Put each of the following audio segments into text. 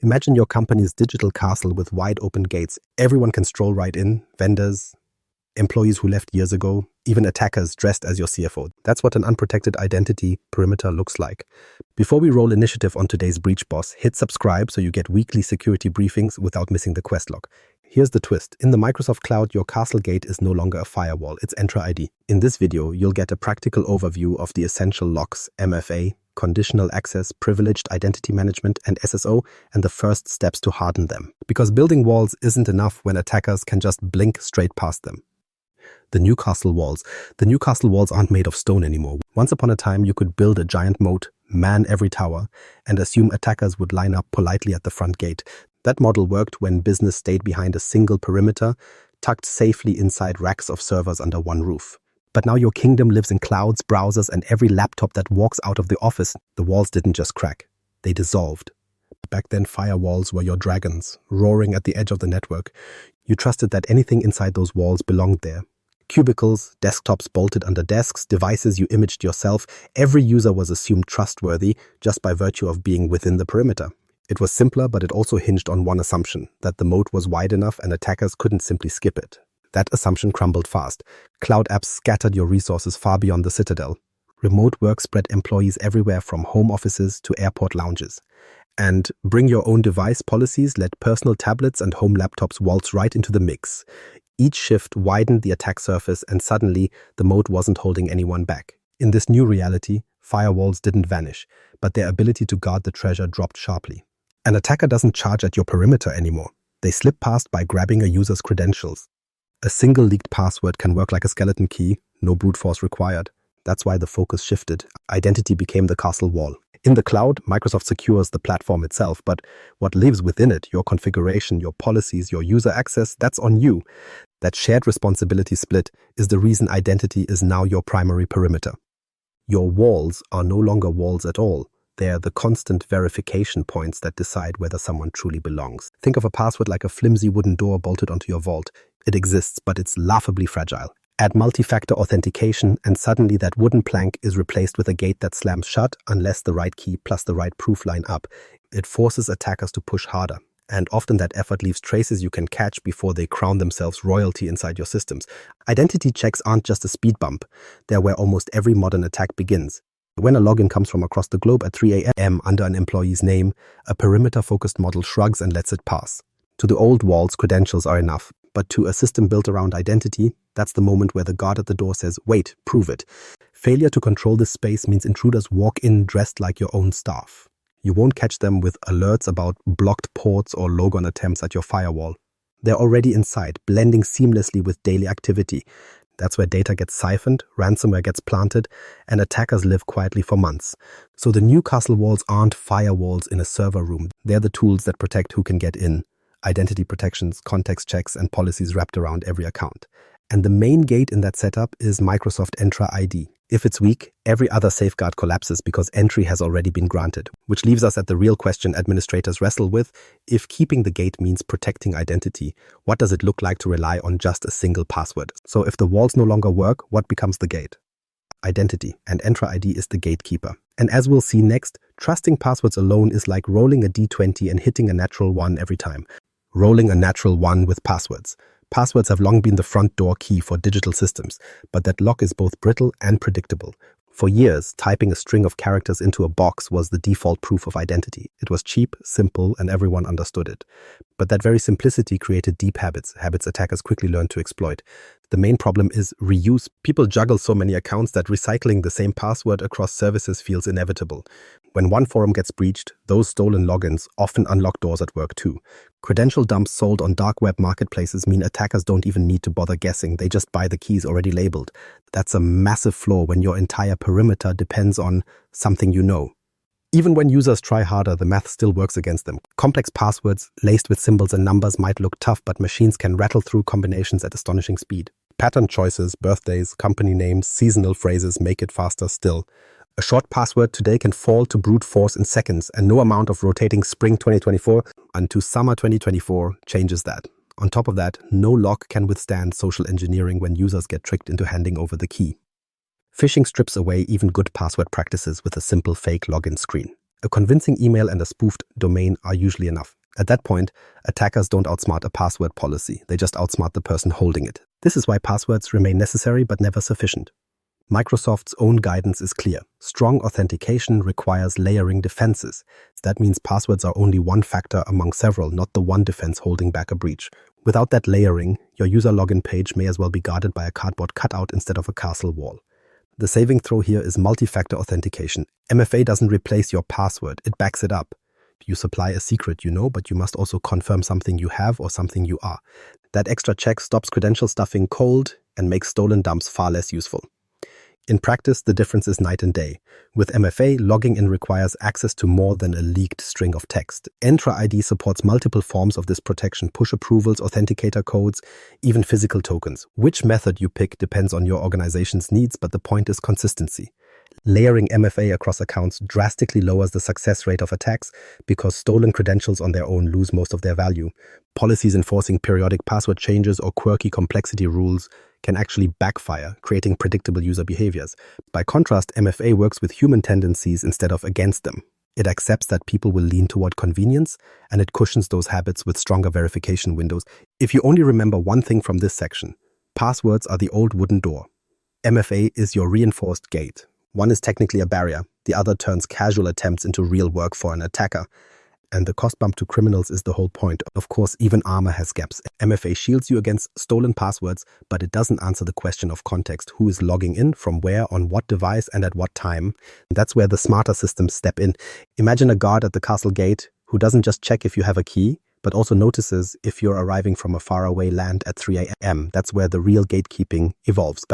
Imagine your company's digital castle with wide open gates. Everyone can stroll right in, vendors, employees who left years ago, even attackers dressed as your CFO. That's what an unprotected identity perimeter looks like. Before we roll initiative on today's Breach Boss, hit subscribe so you get weekly security briefings without missing the quest log. Here's the twist. In the Microsoft Cloud, your castle gate is no longer a firewall, it's Entra ID. In this video, you'll get a practical overview of the essential locks, MFA, Conditional Access, Privileged Identity Management, and SSO, and the first steps to harden them. Because building walls isn't enough when attackers can just blink straight past them. The Newcastle walls. The Newcastle walls aren't made of stone anymore. Once upon a time, you could build a giant moat, man every tower, and assume attackers would line up politely at the front gate. That model worked when business stayed behind a single perimeter, tucked safely inside racks of servers under one roof. But now your kingdom lives in clouds, browsers, and every laptop that walks out of the office. The walls didn't just crack, they dissolved. Back then, firewalls were your dragons, roaring at the edge of the network. You trusted that anything inside those walls belonged there. Cubicles, desktops bolted under desks, devices you imaged yourself, every user was assumed trustworthy just by virtue of being within the perimeter. It was simpler, but it also hinged on one assumption, that the moat was wide enough and attackers couldn't simply skip it. That assumption crumbled fast. Cloud apps scattered your resources far beyond the citadel. Remote work spread employees everywhere from home offices to airport lounges. And bring your own device policies let personal tablets and home laptops waltz right into the mix. Each shift widened the attack surface, and suddenly the moat wasn't holding anyone back. In this new reality, firewalls didn't vanish, but their ability to guard the treasure dropped sharply. An attacker doesn't charge at your perimeter anymore. They slip past by grabbing a user's credentials. A single leaked password can work like a skeleton key, no brute force required. That's why the focus shifted. Identity became the castle wall. In the cloud, Microsoft secures the platform itself, but what lives within it, your configuration, your policies, your user access, that's on you. That shared responsibility split is the reason identity is now your primary perimeter. Your walls are no longer walls at all. They're the constant verification points that decide whether someone truly belongs. Think of a password like a flimsy wooden door bolted onto your vault. It exists, but it's laughably fragile. Add multi-factor authentication, and suddenly that wooden plank is replaced with a gate that slams shut unless the right key plus the right proof line up. It forces attackers to push harder, and often that effort leaves traces you can catch before they crown themselves royalty inside your systems. Identity checks aren't just a speed bump. They're where almost every modern attack begins. When a login comes from across the globe at 3 a.m. under an employee's name, a perimeter-focused model shrugs and lets it pass. To the old walls, credentials are enough, but to a system built around identity, that's the moment where the guard at the door says, "Wait, prove it." Failure to control this space means intruders walk in dressed like your own staff. You won't catch them with alerts about blocked ports or logon attempts at your firewall. They're already inside, blending seamlessly with daily activity. That's where data gets siphoned, ransomware gets planted, and attackers live quietly for months. So the Newcastle walls aren't firewalls in a server room. They're the tools that protect who can get in. Identity protections, context checks, and policies wrapped around every account. And the main gate in that setup is Microsoft Entra ID. If it's weak, every other safeguard collapses because entry has already been granted, which leaves us at the real question administrators wrestle with. If keeping the gate means protecting identity, what does it look like to rely on just a single password? So if the walls no longer work, what becomes the gate? Identity, and Entra ID is the gatekeeper. And as we'll see next, trusting passwords alone is like rolling a D20 and hitting a natural 1 every time. Rolling a natural 1 with passwords. Passwords have long been the front door key for digital systems, but that lock is both brittle and predictable. For years, typing a string of characters into a box was the default proof of identity. It was cheap, simple, and everyone understood it. But that very simplicity created deep habits attackers quickly learned to exploit. The main problem is reuse. People juggle so many accounts that recycling the same password across services feels inevitable. When one forum gets breached, those stolen logins often unlock doors at work too. Credential dumps sold on dark web marketplaces mean attackers don't even need to bother guessing. They just buy the keys already labeled. That's a massive flaw when your entire perimeter depends on something you know. Even when users try harder, the math still works against them. Complex passwords laced with symbols and numbers might look tough, but machines can rattle through combinations at astonishing speed. Pattern choices, birthdays, company names, seasonal phrases make it faster still. A short password today can fall to brute force in seconds, and no amount of rotating spring 2024 unto summer 2024 changes that. On top of that, no lock can withstand social engineering when users get tricked into handing over the key. Phishing strips away even good password practices with a simple fake login screen. A convincing email and a spoofed domain are usually enough. At that point, attackers don't outsmart a password policy, they just outsmart the person holding it. This is why passwords remain necessary but never sufficient. Microsoft's own guidance is clear. Strong authentication requires layering defenses. That means passwords are only one factor among several, not the one defense holding back a breach. Without that layering, your user login page may as well be guarded by a cardboard cutout instead of a castle wall. The saving throw here is multi-factor authentication. MFA doesn't replace your password, it backs it up. You supply a secret, but you must also confirm something you have or something you are. That extra check stops credential stuffing cold and makes stolen dumps far less useful. In practice, the difference is night and day. With MFA, logging in requires access to more than a leaked string of text. Entra ID supports multiple forms of this protection: push approvals, authenticator codes, even physical tokens. Which method you pick depends on your organization's needs, but the point is consistency. Layering MFA across accounts drastically lowers the success rate of attacks because stolen credentials on their own lose most of their value. Policies enforcing periodic password changes or quirky complexity rules can actually backfire, creating predictable user behaviors. By contrast, MFA works with human tendencies instead of against them. It accepts that people will lean toward convenience, and it cushions those habits with stronger verification windows. If you only remember one thing from this section, passwords are the old wooden door. MFA is your reinforced gate. One is technically a barrier, the other turns casual attempts into real work for an attacker. And the cost bump to criminals is the whole point. Of course, even armor has gaps. MFA shields you against stolen passwords, but it doesn't answer the question of context: who is logging in, from where, on what device, and at what time. That's where the smarter systems step in. Imagine a guard at the castle gate who doesn't just check if you have a key, but also notices if you're arriving from a faraway land at 3 a.m. That's where the real gatekeeping evolves.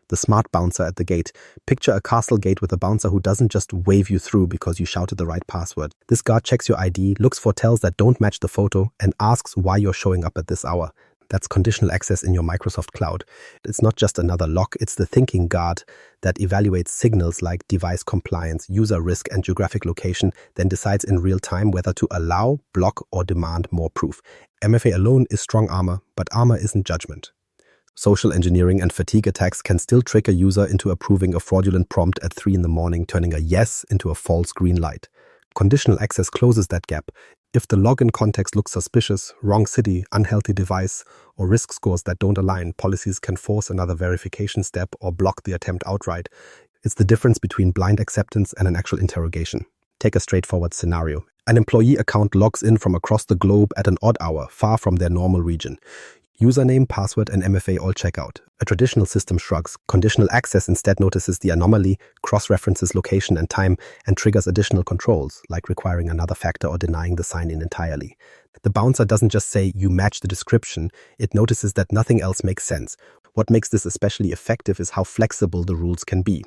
The smart bouncer at the gate. Picture a castle gate with a bouncer who doesn't just wave you through because you shouted the right password. This guard checks your ID, looks for tells that don't match the photo, and asks why you're showing up at this hour. That's conditional access in your Microsoft cloud. It's not just another lock, it's the thinking guard that evaluates signals like device compliance, user risk, and geographic location, then decides in real time whether to allow, block, or demand more proof. MFA alone is strong armor, but armor isn't judgment. Social engineering and fatigue attacks can still trick a user into approving a fraudulent prompt at 3 a.m, turning a yes into a false green light. Conditional access closes that gap. If the login context looks suspicious, wrong city, unhealthy device, or risk scores that don't align, policies can force another verification step or block the attempt outright. It's the difference between blind acceptance and an actual interrogation. Take a straightforward scenario. An employee account logs in from across the globe at an odd hour, far from their normal region. Username, password, and MFA all check out. A traditional system shrugs. Conditional access instead notices the anomaly, cross-references location and time, and triggers additional controls, like requiring another factor or denying the sign-in entirely. The bouncer doesn't just say, you match the description, it notices that nothing else makes sense. What makes this especially effective is how flexible the rules can be.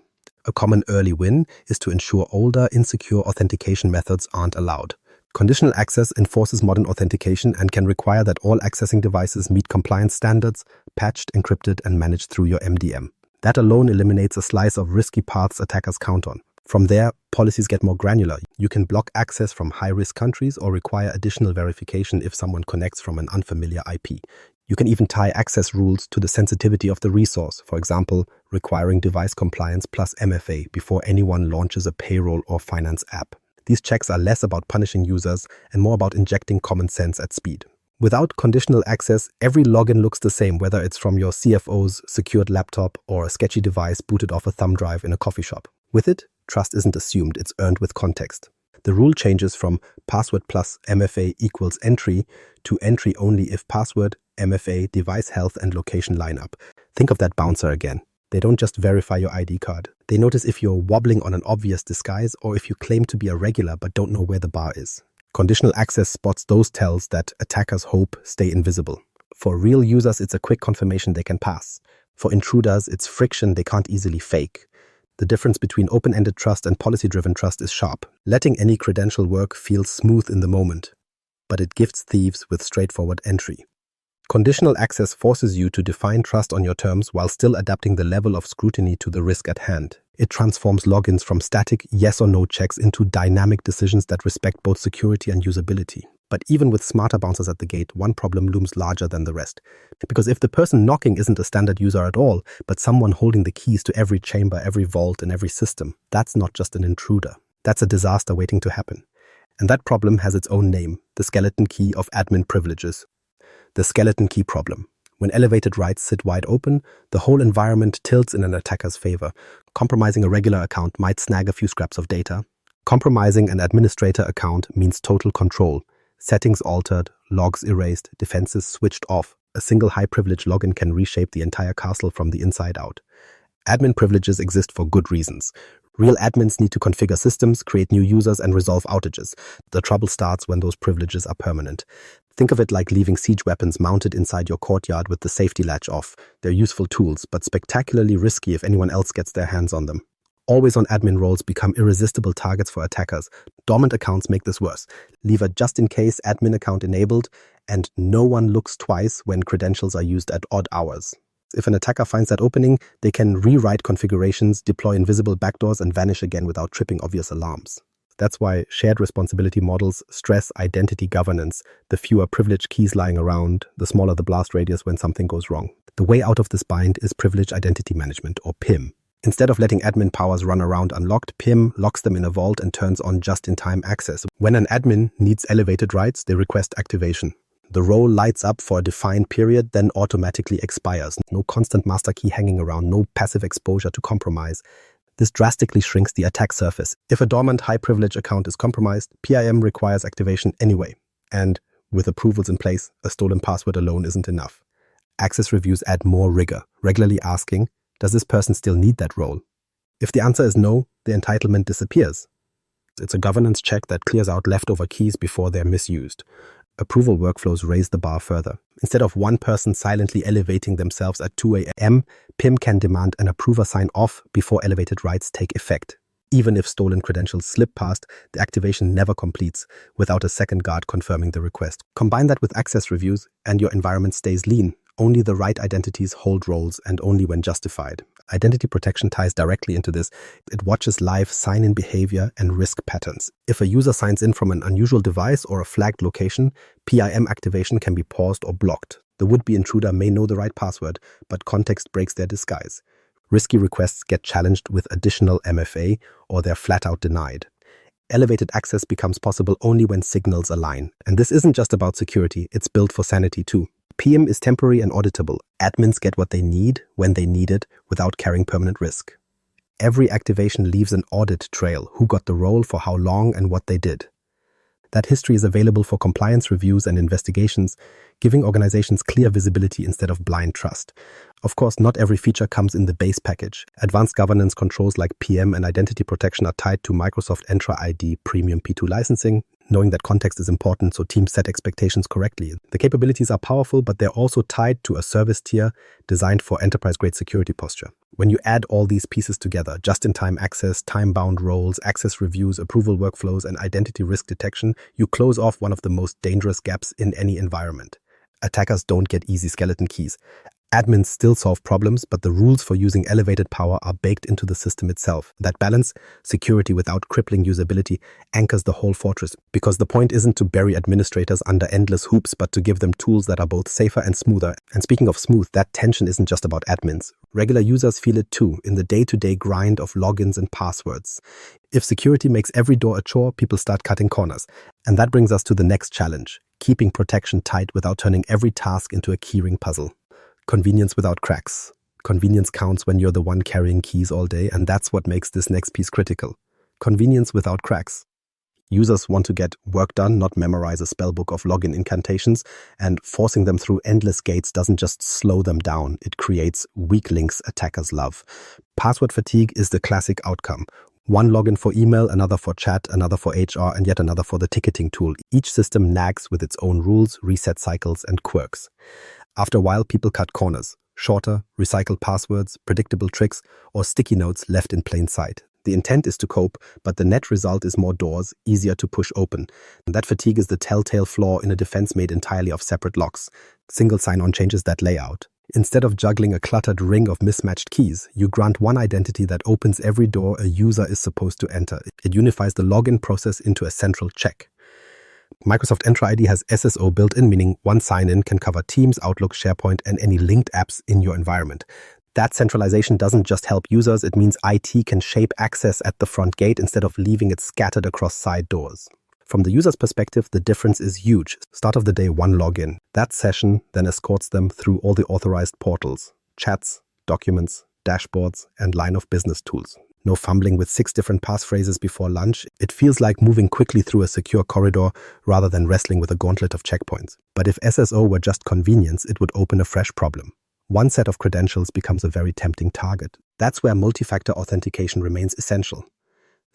A common early win is to ensure older, insecure authentication methods aren't allowed. Conditional access enforces modern authentication and can require that all accessing devices meet compliance standards, patched, encrypted, and managed through your MDM. That alone eliminates a slice of risky paths attackers count on. From there, policies get more granular. You can block access from high-risk countries or require additional verification if someone connects from an unfamiliar IP. You can even tie access rules to the sensitivity of the resource, for example, requiring device compliance plus MFA before anyone launches a payroll or finance app. These checks are less about punishing users and more about injecting common sense at speed. Without conditional access, every login looks the same, whether it's from your CFO's secured laptop or a sketchy device booted off a thumb drive in a coffee shop. With it, trust isn't assumed, it's earned with context. The rule changes from password plus MFA equals entry to entry only if password, MFA, device health, and location line up. Think of that bouncer again. They don't just verify your ID card. They notice if you're wobbling on an obvious disguise or if you claim to be a regular but don't know where the bar is. Conditional access spots those tells that attackers hope stay invisible. For real users, it's a quick confirmation they can pass. For intruders, it's friction they can't easily fake. The difference between open-ended trust and policy-driven trust is sharp. Letting any credential work feels smooth in the moment, but it gifts thieves with straightforward entry. Conditional access forces you to define trust on your terms while still adapting the level of scrutiny to the risk at hand. It transforms logins from static yes or no checks into dynamic decisions that respect both security and usability. But even with smarter bouncers at the gate, one problem looms larger than the rest. Because if the person knocking isn't a standard user at all, but someone holding the keys to every chamber, every vault, and every system, that's not just an intruder. That's a disaster waiting to happen. And that problem has its own name, the skeleton key of admin privileges. The skeleton key problem. When elevated rights sit wide open, the whole environment tilts in an attacker's favor. Compromising a regular account might snag a few scraps of data. Compromising an administrator account means total control. Settings altered, logs erased, defenses switched off. A single high-privilege login can reshape the entire castle from the inside out. Admin privileges exist for good reasons. Real admins need to configure systems, create new users, and resolve outages. The trouble starts when those privileges are permanent. Think of it like leaving siege weapons mounted inside your courtyard with the safety latch off. They're useful tools, but spectacularly risky if anyone else gets their hands on them. Always-on admin roles become irresistible targets for attackers. Dormant accounts make this worse. Leave a just-in-case admin account enabled, and no one looks twice when credentials are used at odd hours. If an attacker finds that opening, they can rewrite configurations, deploy invisible backdoors, and vanish again without tripping obvious alarms. That's why shared responsibility models stress identity governance. The fewer privileged keys lying around, the smaller the blast radius when something goes wrong. The way out of this bind is privileged identity management, or PIM. Instead of letting admin powers run around unlocked, PIM locks them in a vault and turns on just-in-time access. When an admin needs elevated rights, they request activation. The role lights up for a defined period, then automatically expires. No constant master key hanging around, no passive exposure to compromise. This drastically shrinks the attack surface. If a dormant high-privilege account is compromised, PIM requires activation anyway. And with approvals in place, a stolen password alone isn't enough. Access reviews add more rigor, regularly asking, does this person still need that role? If the answer is no, the entitlement disappears. It's a governance check that clears out leftover keys before they're misused. Approval workflows raise the bar further. Instead of one person silently elevating themselves at 2 a.m., PIM can demand an approver sign off before elevated rights take effect. Even if stolen credentials slip past, the activation never completes without a second guard confirming the request. Combine that with access reviews, and your environment stays lean. Only the right identities hold roles, and only when justified. Identity protection ties directly into this. It watches live sign-in behavior and risk patterns. If a user signs in from an unusual device or a flagged location, PIM activation can be paused or blocked. The would-be intruder may know the right password, but context breaks their disguise. Risky requests get challenged with additional MFA, or they're flat-out denied. Elevated access becomes possible only when signals align. And this isn't just about security, it's built for sanity too. PIM is temporary and auditable. Admins get what they need when they need it without carrying permanent risk. Every activation leaves an audit trail: who got the role, for how long, and what they did. That history is available for compliance reviews and investigations, giving organizations clear visibility instead of blind trust. Of course, not every feature comes in the base package. Advanced governance controls like PIM and identity protection are tied to Microsoft Entra ID Premium P2 licensing, knowing that context is important so teams set expectations correctly. The capabilities are powerful, but they're also tied to a service tier designed for enterprise-grade security posture. When you add all these pieces together, just-in-time access, time-bound roles, access reviews, approval workflows, and identity risk detection, you close off one of the most dangerous gaps in any environment. Attackers don't get easy skeleton keys. Admins still solve problems, but the rules for using elevated power are baked into the system itself. That balance, security without crippling usability, anchors the whole fortress, because the point isn't to bury administrators under endless hoops, but to give them tools that are both safer and smoother. And speaking of smooth, that tension isn't just about admins. Regular users feel it too, in the day-to-day grind of logins and passwords. If security makes every door a chore, people start cutting corners. And that brings us to the next challenge: keeping protection tight without turning every task into a keyring puzzle. Convenience without cracks. Convenience counts when you're the one carrying keys all day, and that's what makes this next piece critical. Convenience without cracks. Users want to get work done, not memorize a spellbook of login incantations, and forcing them through endless gates doesn't just slow them down, it creates weak links attackers love. Password fatigue is the classic outcome. One login for email, another for chat, another for HR, and yet another for the ticketing tool. Each system nags with its own rules, reset cycles, and quirks. After a while, people cut corners: shorter, recycled passwords, predictable tricks, or sticky notes left in plain sight. The intent is to cope, but the net result is more doors, easier to push open. And that fatigue is the telltale flaw in a defense made entirely of separate locks. Single sign-on changes that layout. Instead of juggling a cluttered ring of mismatched keys, you grant one identity that opens every door a user is supposed to enter. It unifies the login process into a central check. Microsoft Entra ID has SSO built in, meaning one sign-in can cover Teams, Outlook, SharePoint, and any linked apps in your environment. That centralization doesn't just help users, it means IT can shape access at the front gate instead of leaving it scattered across side doors. From the user's perspective, the difference is huge. Start of the day, one login. That session then escorts them through all the authorized portals, chats, documents, dashboards, and line of business tools. No fumbling with 6 different passphrases before lunch. It feels like moving quickly through a secure corridor rather than wrestling with a gauntlet of checkpoints. But if SSO were just convenience, it would open a fresh problem. One set of credentials becomes a very tempting target. That's where multi-factor authentication remains essential.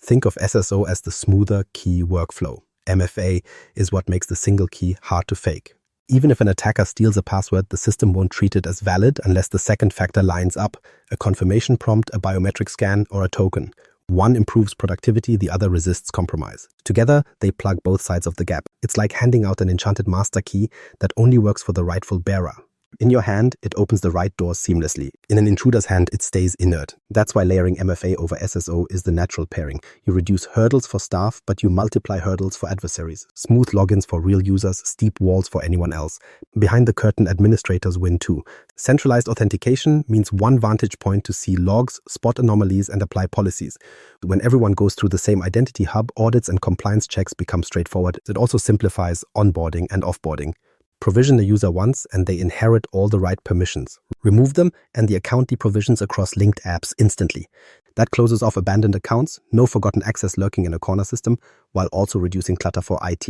Think of SSO as the smoother key workflow. MFA is what makes the single key hard to fake. Even if an attacker steals a password, the system won't treat it as valid unless the second factor lines up: a confirmation prompt, a biometric scan, or a token. One improves productivity, the other resists compromise. Together, they plug both sides of the gap. It's like handing out an enchanted master key that only works for the rightful bearer. In your hand, it opens the right doors seamlessly. In an intruder's hand, it stays inert. That's why layering MFA over SSO is the natural pairing. You reduce hurdles for staff, but you multiply hurdles for adversaries. Smooth logins for real users, steep walls for anyone else. Behind the curtain, administrators win too. Centralized authentication means one vantage point to see logs, spot anomalies, and apply policies. When everyone goes through the same identity hub, audits and compliance checks become straightforward. It also simplifies onboarding and offboarding. Provision the user once and they inherit all the right permissions. Remove them and the account deprovisions across linked apps instantly. That closes off abandoned accounts, no forgotten access lurking in a corner system, while also reducing clutter for IT.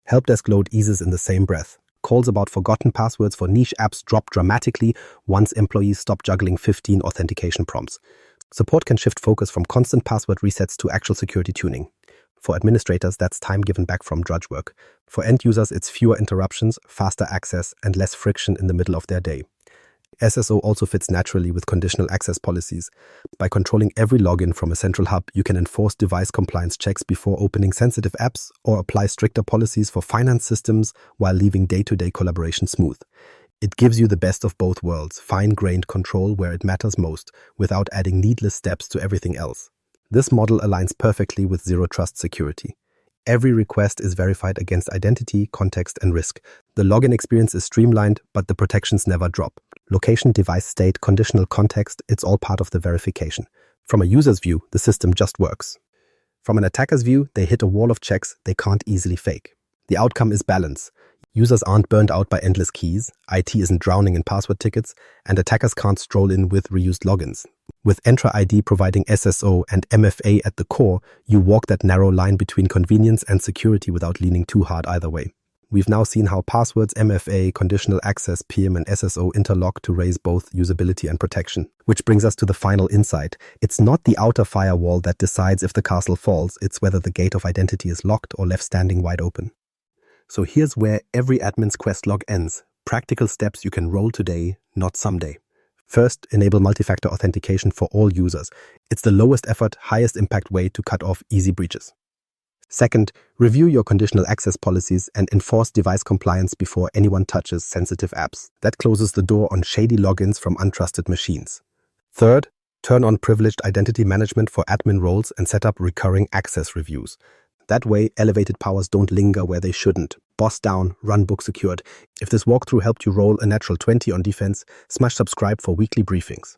Helpdesk load eases in the same breath. Calls about forgotten passwords for niche apps drop dramatically once employees stop juggling 15 authentication prompts. Support can shift focus from constant password resets to actual security tuning. For administrators, that's time given back from drudge work. For end users, it's fewer interruptions, faster access, and less friction in the middle of their day. SSO also fits naturally with conditional access policies. By controlling every login from a central hub, you can enforce device compliance checks before opening sensitive apps or apply stricter policies for finance systems while leaving day-to-day collaboration smooth. It gives you the best of both worlds, fine-grained control where it matters most, without adding needless steps to everything else. This model aligns perfectly with zero-trust security. Every request is verified against identity, context, and risk. The login experience is streamlined, but the protections never drop. Location, device state, conditional context, it's all part of the verification. From a user's view, the system just works. From an attacker's view, they hit a wall of checks they can't easily fake. The outcome is balance. Users aren't burned out by endless keys, IT isn't drowning in password tickets, and attackers can't stroll in with reused logins. With Entra ID providing SSO and MFA at the core, you walk that narrow line between convenience and security without leaning too hard either way. We've now seen how passwords, MFA, conditional access, PIM, and SSO interlock to raise both usability and protection. Which brings us to the final insight. It's not the outer firewall that decides if the castle falls, it's whether the gate of identity is locked or left standing wide open. So here's where every admin's quest log ends. Practical steps you can roll today, not someday. First, enable multi-factor authentication for all users. It's the lowest effort, highest impact way to cut off easy breaches. Second, review your conditional access policies and enforce device compliance before anyone touches sensitive apps. That closes the door on shady logins from untrusted machines. Third, turn on privileged identity management for admin roles and set up recurring access reviews. That way, elevated powers don't linger where they shouldn't. Boss down, run book secured. If this walkthrough helped you roll a natural 20 on defense, smash subscribe for weekly briefings.